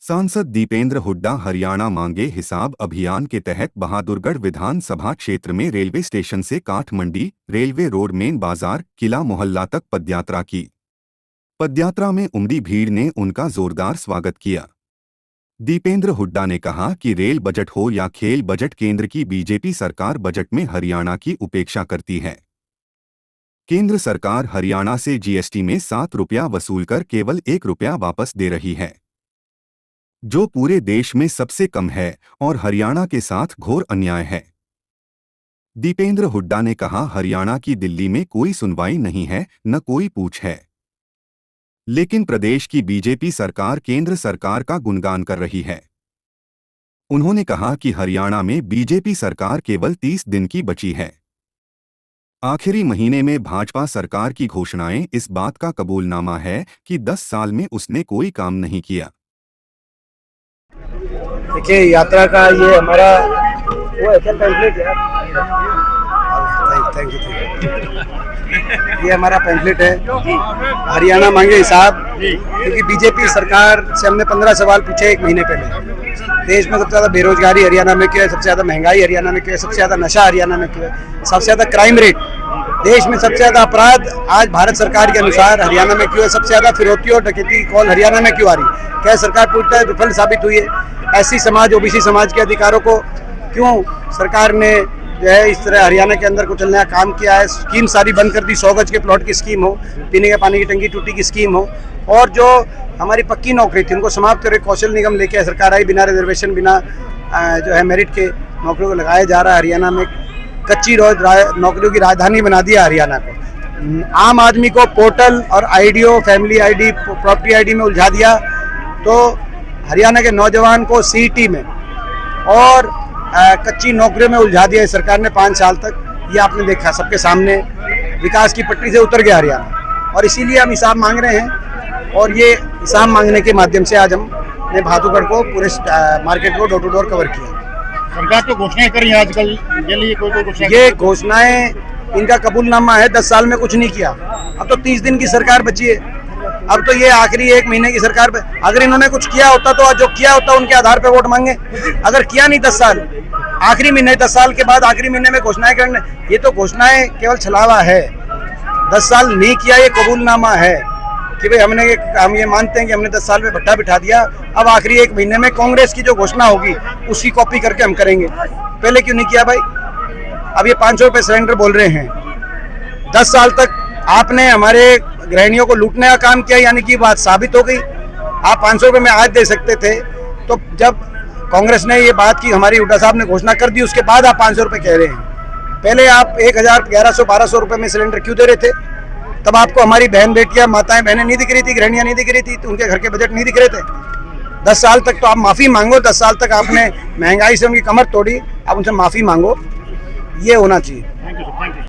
सांसद दीपेंद्र हुड्डा हरियाणा मांगे हिसाब अभियान के तहत बहादुरगढ़ विधानसभा क्षेत्र में रेलवे स्टेशन से काठमंडी रेलवे रोड मेन बाजार किला मोहल्ला तक पदयात्रा की। पदयात्रा में उमड़ी भीड़ ने उनका जोरदार स्वागत किया। दीपेंद्र हुड्डा ने कहा कि रेल बजट हो या खेल बजट, केंद्र की बीजेपी सरकार बजट में हरियाणा की उपेक्षा करती है। केंद्र सरकार हरियाणा से जीएसटी में 7 रुपया वसूलकर केवल 1 रुपया वापस दे रही है, जो पूरे देश में सबसे कम है और हरियाणा के साथ घोर अन्याय है। दीपेंद्र हुड्डा ने कहा, हरियाणा की दिल्ली में कोई सुनवाई नहीं है, न कोई पूछ है, लेकिन प्रदेश की बीजेपी सरकार केंद्र सरकार का गुणगान कर रही है। उन्होंने कहा कि हरियाणा में बीजेपी सरकार केवल 30 दिन की बची है। आखिरी महीने में भाजपा सरकार की घोषणाएं इस बात का कबूलनामा है कि 10 साल में उसने कोई काम नहीं किया। देखिए, यात्रा का ये हमारा वो है क्या पैम्फलेट है, थैंक यू। ये हमारा पैम्फलेट है, हरियाणा मांगे हिसाब। क्योंकि बीजेपी सरकार से हमने 15 सवाल पूछे 1 महीने पहले। देश में सबसे ज़्यादा बेरोजगारी हरियाणा में क्यों है, सबसे ज़्यादा महंगाई हरियाणा में क्यों है, सबसे ज़्यादा नशा हरियाणा में क्यों है, सबसे ज़्यादा क्राइम रेट, देश में सबसे ज़्यादा अपराध आज भारत सरकार के अनुसार हरियाणा में क्यों है, सबसे ज़्यादा फिरौती और डकैती की कॉल हरियाणा में क्यों आ रही। क्या सरकार पूरी तरह विफल साबित हुई है? ऐसी समाज, ओबीसी समाज के अधिकारों को क्यों सरकार ने जो है इस तरह हरियाणा के अंदर कुछ नया काम किया है। स्कीम सारी बंद कर दी, 100 गज के प्लॉट की स्कीम हो, पीने के पानी की टंकी टूटी की स्कीम हो, और जो हमारी पक्की नौकरी थी उनको समाप्त करके कौशल निगम लेके सरकार आई, बिना रिजर्वेशन, बिना जो है मेरिट के नौकरियों को लगाया जा रहा है। हरियाणा में कच्ची नौकरियों की राजधानी बना दिया हरियाणा को। आम आदमी को पोर्टल और IDO, family ID, property ID में उलझा दिया। तो हरियाणा के नौजवान को सीईटी में और कच्ची नौकरियों में उलझा दिया है सरकार ने 5 साल तक। ये आपने देखा सबके सामने, विकास की पटरी से उतर गया हरियाणा, और इसीलिए हम हिसाब मांग रहे हैं। और ये हिसाब मांगने के माध्यम से आज हमने बहादुरगढ़ को, पूरे मार्केट को डोर टू डोर कवर किया। सरकार तो घोषणाएं करी है आजकल, ये घोषणाएं इनका कबूलनामा है, 10 साल में कुछ नहीं किया। अब तो 30 दिन की सरकार बची है, अब तो ये आखिरी 1 महीने की सरकार। अगर इन्होंने कुछ किया होता तो जो किया होता उनके आधार पे वोट मांगे। अगर किया नहीं 10 साल, आखिरी महीने, 10 साल के बाद आखिरी महीने में घोषणाएं करने, ये तो घोषणाएं केवल छलावा है। 10 साल नहीं किया, ये कबूलनामा है कि भाई हम ये मानते हैं कि हमने 10 साल में भट्टा बिठा दिया। अब आखिरी 1 महीने में कांग्रेस की जो घोषणा होगी उसकी कॉपी करके हम करेंगे। पहले क्यों नहीं किया भाई? अब ये 500 रुपये सिलेंडर बोल रहे हैं। 10 साल तक आपने हमारे गृहिणियों को लूटने का काम किया, यानी कि बात साबित हो गई। आप 500 रुपये में आज दे सकते थे, तो जब कांग्रेस ने ये बात की, हमारी हुड्डा साहब ने घोषणा कर दी, उसके बाद आप 500 रुपये कह रहे हैं। पहले आप 1000, 1100, 1200 रुपये में सिलेंडर क्यों दे रहे थे? तब आपको हमारी बहन बेटियां, माताएं बहनें नहीं दिख रही थी, गृहिणियां नहीं दिख रही थी, तो उनके घर के बजट नहीं दिख रहे थे। 10 साल तक तो आप माफ़ी मांगो। 10 साल तक आपने महंगाई से उनकी कमर तोड़ी, आप उनसे माफ़ी मांगो। ये होना चाहिए। Thank you.